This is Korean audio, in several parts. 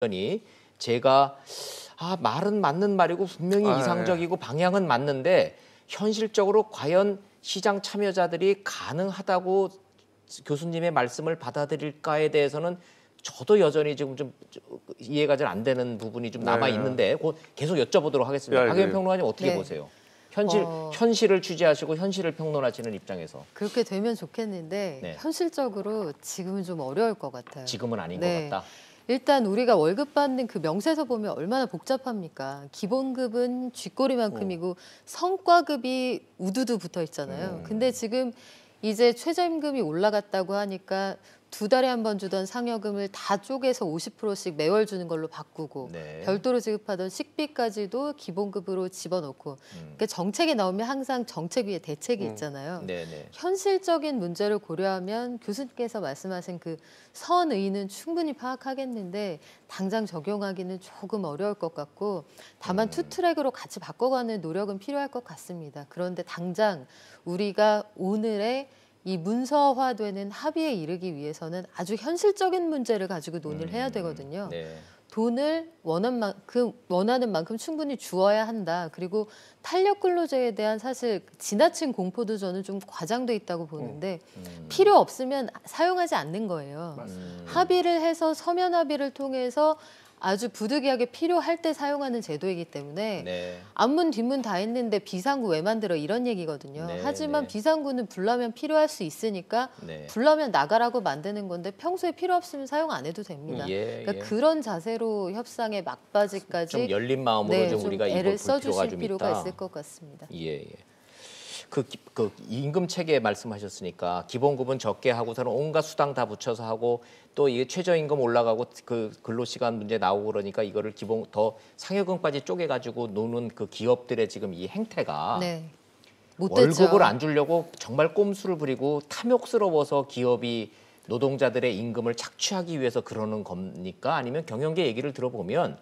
의원이 제가 말은 맞는 말이고 분명히 이상적이고 방향은 맞는데 현실적으로 과연 시장 참여자들이 가능하다고 교수님의 말씀을 받아들일까에 대해서는 저도 여전히 지금 좀 이해가 잘 안 되는 부분이 좀 남아 있는데 계속 여쭤보도록 하겠습니다. 박예민 평론가님 어떻게 보세요? 현실을 취재하시고 현실을 평론하시는 입장에서 그렇게 되면 좋겠는데 현실적으로 지금은 좀 어려울 것 같아요. 지금은 아닌 것 같다. 일단 우리가 월급 받는 그 명세서 보면 얼마나 복잡합니까? 기본급은 쥐꼬리만큼이고 성과급이 우두두 붙어 있잖아요. 근데 지금 이제 최저임금이 올라갔다고 하니까 2달에 한 번 주던 상여금을 다 쪼개서 50%씩 매월 주는 걸로 바꾸고 별도로 지급하던 식비까지도 기본급으로 집어넣고 그러니까 정책이 나오면 항상 정책 위에 대책이 있잖아요. 현실적인 문제를 고려하면 교수님께서 말씀하신 그 선의는 충분히 파악하겠는데 당장 적용하기는 조금 어려울 것 같고 다만 투트랙으로 같이 바꿔가는 노력은 필요할 것 같습니다. 그런데 당장 우리가 오늘의 이 문서화되는 합의에 이르기 위해서는 아주 현실적인 문제를 가지고 논의를 해야 되거든요. 돈을 원하는 만큼 충분히 주어야 한다. 그리고 탄력 근로제에 대한 사실 지나친 공포도 저는 좀 과장돼 있다고 보는데 필요 없으면 사용하지 않는 거예요. 합의를 해서 서면 합의를 통해서 아주 부득이하게 필요할 때 사용하는 제도이기 때문에 앞문 뒷문 다 했는데 비상구 왜 만들어 이런 얘기거든요. 하지만 비상구는 불나면 필요할 수 있으니까 불나면 나가라고 만드는 건데 평소에 필요 없으면 사용 안 해도 됩니다. 그러니까 그런 자세로 협상의 막바지까지 좀 열린 마음으로 좀 우리가 애를 이걸 볼 써주실 필요가 있을 것 같습니다. 그 임금 체계 말씀하셨으니까 기본급은 적게 하고서는 온갖 수당 다 붙여서 하고 또 이게 최저임금 올라가고 그 근로시간 문제 나오고 그러니까 이거를 더 상여금까지 쪼개가지고 노는 그 기업들의 지금 이 행태가 월급을 안 주려고 정말 꼼수를 부리고 탐욕스러워서 기업이 노동자들의 임금을 착취하기 위해서 그러는 겁니까? 아니면 경영계 얘기를 들어보면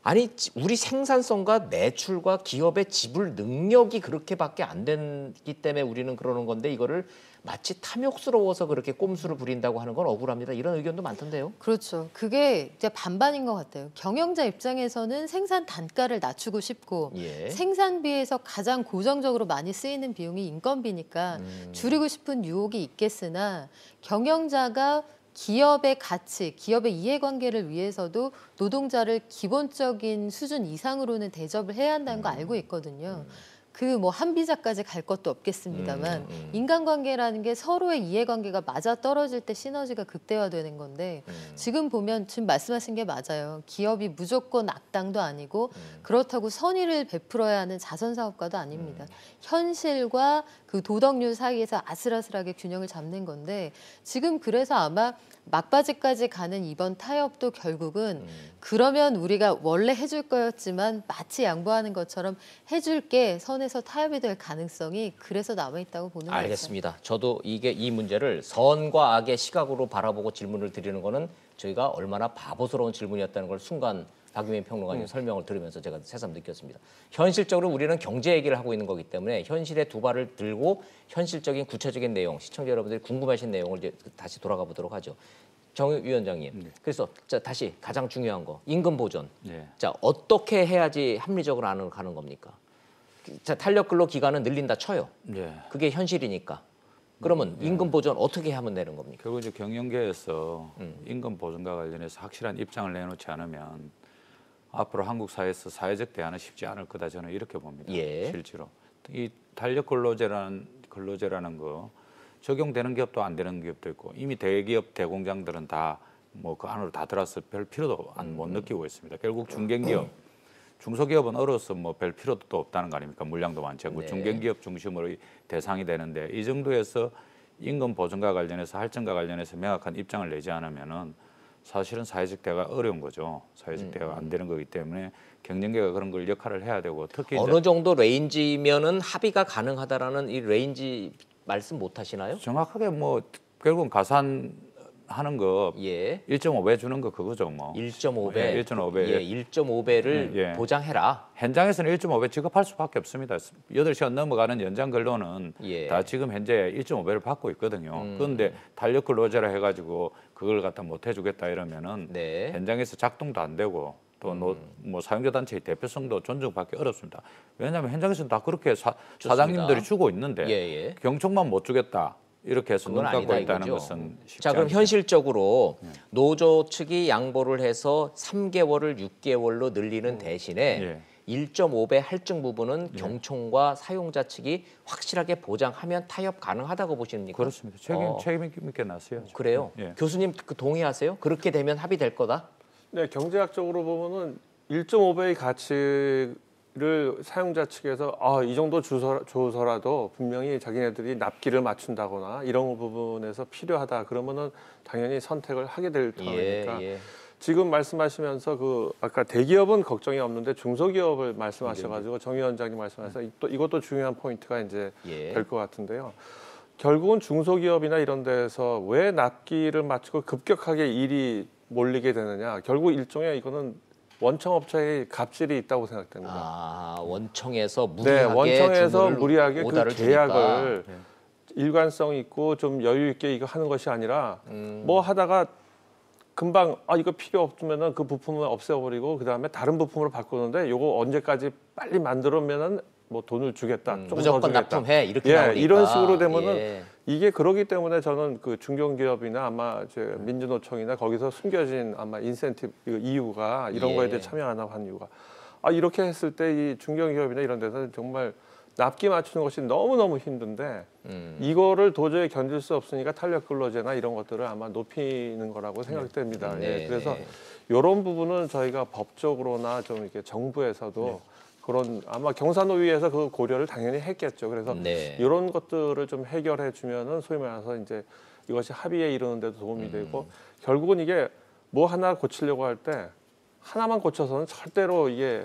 아니 우리 생산성과 매출과 기업의 지불 능력이 그렇게밖에 안 되기 때문에 우리는 그러는 건데 이거를 마치 탐욕스러워서 그렇게 꼼수를 부린다고 하는 건 억울합니다. 이런 의견도 많던데요. 그렇죠. 그게 이제 반반인 것 같아요. 경영자 입장에서는 생산 단가를 낮추고 싶고 생산비에서 가장 고정적으로 많이 쓰이는 비용이 인건비니까 줄이고 싶은 유혹이 있겠으나 경영자가 기업의 가치, 기업의 이해관계를 위해서도 노동자를 기본적인 수준 이상으로는 대접을 해야 한다는 거 알고 있거든요. 그 뭐 한비자까지 갈 것도 없겠습니다만 인간관계라는 게 서로의 이해관계가 맞아 떨어질 때 시너지가 극대화되는 건데 지금 보면 지금 말씀하신 게 맞아요. 기업이 무조건 악당도 아니고 그렇다고 선의를 베풀어야 하는 자선사업가도 아닙니다. 현실과 그 도덕률 사이에서 아슬아슬하게 균형을 잡는 건데 지금 그래서 아마 막바지까지 가는 이번 타협도 결국은 그러면 우리가 원래 해줄 거였지만 마치 양보하는 것처럼 해줄게 선에서 타협이 될 가능성이 그래서 남아있다고 보는 거죠. 알겠습니다. 저도 이 문제를 선과 악의 시각으로 바라보고 질문을 드리는 거는 저희가 얼마나 바보스러운 질문이었다는 걸 순간 박유민 평론가님 설명을 들으면서 제가 새삼 느꼈습니다. 현실적으로 우리는 경제 얘기를 하고 있는 거기 때문에 현실에 두 발을 들고 현실적인 구체적인 내용, 시청자 여러분들이 궁금하신 내용을 이제 다시 돌아가 보도록 하죠. 정 위원장님, 그래서 다시 가장 중요한 거, 임금 보전. 자, 어떻게 해야지 합리적으로 안 가는 겁니까? 자, 탄력 근로 기간은 늘린다 쳐요. 그게 현실이니까. 그러면 임금 보전 어떻게 하면 되는 겁니까? 결국 이제 경영계에서 임금 보전과 관련해서 확실한 입장을 내놓지 않으면 앞으로 한국 사회에서 사회적 대안은 쉽지 않을 거다 저는 이렇게 봅니다. 실제로 이 탄력 근로제라는 거 적용되는 기업도 안 되는 기업도 있고 이미 대기업 대공장들은 다 뭐 그 안으로 다 들어서 별 필요도 못 느끼고 있습니다. 결국 중견기업, 중소기업은 어려서 뭐 별 필요도 또 없다는 거 아닙니까? 물량도 많지 않고 중견기업 중심으로 대상이 되는데 이 정도에서 임금 보전과 관련해서 할증과 관련해서 명확한 입장을 내지 않으면은 사실은 사회적 대화가 어려운 거죠. 사회적 대화가 안 되는 거기 때문에 경영계가 그런 걸 역할을 해야 되고 특히 어느 정도 레인지면은 합의가 가능하다라는 이 레인지 말씀 못 하시나요? 정확하게 뭐 결국은 가산 하는 거 예. 1.5배 주는 거 그거죠, 뭐. 1.5배. 예, 1.5배. 예, 1.5배를 예. 보장해라. 현장에서는 1.5배 지급할 수밖에 없습니다. 8시간 넘어가는 연장 근로는 예. 다 지금 현재 1.5배를 받고 있거든요. 그런데 탄력 근로제라 해가지고 그걸 갖다 못 해주겠다 이러면은 네. 현장에서 작동도 안 되고 또 뭐 사용자 단체의 대표성도 존중받기 어렵습니다. 왜냐하면 현장에서는 다 그렇게 사장님들이 주고 있는데 예. 경총만 못 주겠다 이렇게 해서 눈 그건 감고 아니다 있다는 이거죠. 것은 쉽지 자, 그럼 않죠. 현실적으로 노조 측이 양보를 해서 3개월을 6개월로 늘리는 대신에 예. 1.5배 할증 부분은 경총과 사용자 측이 확실하게 보장하면 타협 가능하다고 보십니까? 그렇습니다. 책임 있게 나서요. 그래요. 예. 교수님 그 동의하세요? 그렇게 되면 합의될 거다? 네, 경제학적으로 보면은 1.5배의 가치를 사용자 측에서 이 정도 줘서라도 분명히 자기네들이 납기를 맞춘다거나 이런 부분에서 필요하다 그러면은 당연히 선택을 하게 될 터니까 예. 지금 말씀하시면서 그 아까 대기업은 걱정이 없는데 중소기업을 말씀하셔가지고 정 위원장님 말씀하셔서 또 이것도 중요한 포인트가 이제 예. 될 것 같은데요. 결국은 중소기업이나 이런 데서 왜 납기를 맞추고 급격하게 일이 몰리게 되느냐. 결국 일종의 이거는 원청업체의 갑질이 있다고 생각됩니다. 아, 원청에서 네, 무리하게 원청에서 주문을, 무리하게 그 오다를 계약을 주니까. 일관성 있고 좀 여유 있게 이거 하는 것이 아니라 뭐 하다가 금방 이거 필요 없으면은 그 부품을 없애버리고 그 다음에 다른 부품으로 바꾸는데 요거 언제까지 빨리 만들면은 뭐 돈을 주겠다. 조금 더 무조건 주겠다. 납품해 이렇게 나오니까. 이런 식으로 되면은 예. 이게 그러기 때문에 저는 그 중견기업이나 아마 민주노총이나 거기서 숨겨진 아마 인센티브 이유가 이런 예. 거에 대해 참여 안 하고 한 이유가 이렇게 했을 때 이 중견기업이나 이런 데서 정말 납기 맞추는 것이 너무너무 힘든데 이거를 도저히 견딜 수 없으니까 탄력 근로제나 이런 것들을 아마 높이는 거라고 생각됩니다. 네. 예, 그래서 이런 부분은 저희가 법적으로나 좀 이렇게 정부에서도 그런 아마 경사노위에서 그 고려를 당연히 했겠죠. 그래서 네. 이런 것들을 좀 해결해 주면은 소위 말해서 이제 이것이 합의에 이르는 데도 도움이 되고 결국은 이게 뭐 하나 고치려고 할 때 하나만 고쳐서는 절대로 이게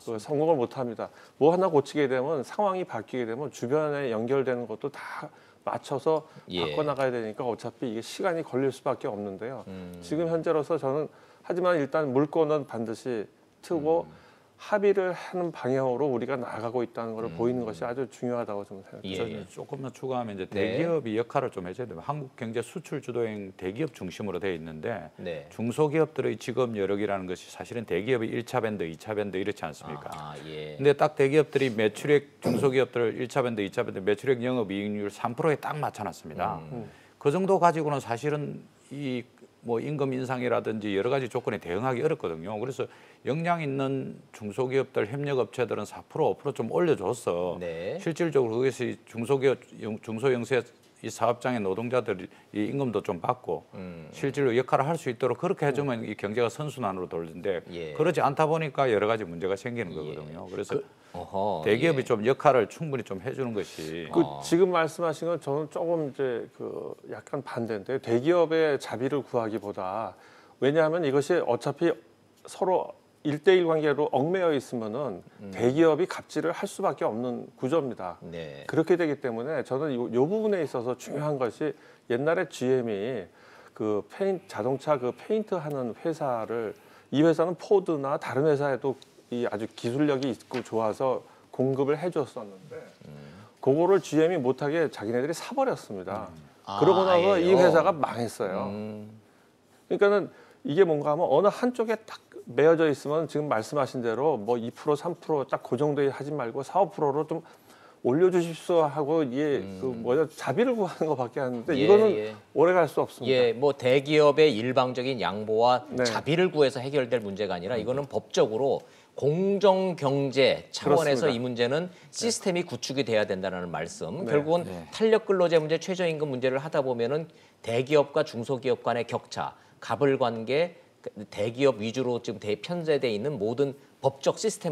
그 성공을 못 합니다. 뭐 하나 고치게 되면 상황이 바뀌게 되면 주변에 연결되는 것도 다 맞춰서 예. 바꿔나가야 되니까 어차피 이게 시간이 걸릴 수밖에 없는데요. 지금 현재로서 저는 하지만 일단 물꼬는 반드시 트고 합의를 하는 방향으로 우리가 나아가고 있다는 것을 보이는 것이 아주 중요하다고 저는 생각합니다. 저는 조금만 추가하면 이제 네. 대기업이 역할을 좀 해줘야 돼요. 한국 경제 수출 주도형 대기업 중심으로 되어 있는데 네. 중소기업들의 직업 여력이라는 것이 사실은 대기업이 1차 밴드, 2차 밴드 이렇지 않습니까? 예. 근데 딱 대기업들이 매출액 중소기업들 1차 밴드, 2차 밴드 매출액 영업이익률 3%에 딱 맞춰놨습니다. 그 정도 가지고는 사실은 이 뭐 임금 인상이라든지 여러 가지 조건에 대응하기 어렵거든요. 그래서 역량 있는 중소기업들 협력업체들은 4%, 5%좀 올려줘서 네. 실질적으로 그것이 중소기업, 중소영세 이 사업장의 노동자들이 이 임금도 좀 받고 실질로 역할을 할 수 있도록 그렇게 해주면 이 경제가 선순환으로 돌는데 예. 그러지 않다 보니까 여러 가지 문제가 생기는 거거든요. 그래서 대기업이 예. 좀 역할을 충분히 좀 해주는 것이 지금 말씀하신 건 저는 조금 이제 그 약간 반대인데요. 대기업의 자비를 구하기보다 왜냐하면 이것이 어차피 서로 1대1 관계로 얽매여 있으면은 대기업이 갑질을 할 수밖에 없는 구조입니다. 네. 그렇게 되기 때문에 저는 요 부분에 있어서 중요한 것이 옛날에 GM이 그 자동차 그 페인트 하는 회사를 이 회사는 포드나 다른 회사에도 이 아주 기술력이 있고 좋아서 공급을 해줬었는데 그거를 GM이 못하게 자기네들이 사버렸습니다. 그러고 나서 이 회사가 망했어요. 그러니까는 이게 뭔가 하면 어느 한쪽에 딱 매여져 있으면 지금 말씀하신 대로 뭐 2%, 3% 딱 그 정도에 하지 말고 4, 5%로 좀 올려주십시오 하고 이게 그 뭐냐 자비를 구하는 것밖에 안 하는데 이거는 오래 갈 수 없습니다. 예, 뭐 대기업의 일방적인 양보와 네. 자비를 구해서 해결될 문제가 아니라 이거는 법적으로 공정 경제 차원에서 그렇습니다. 이 문제는 시스템이 구축이 돼야 된다는 말씀. 네. 결국은 탄력 근로제 문제, 최저임금 문제를 하다 보면은 대기업과 중소기업 간의 격차, 갑을 관계, 대기업 위주로 지금 편제돼 있는 모든 법적 시스템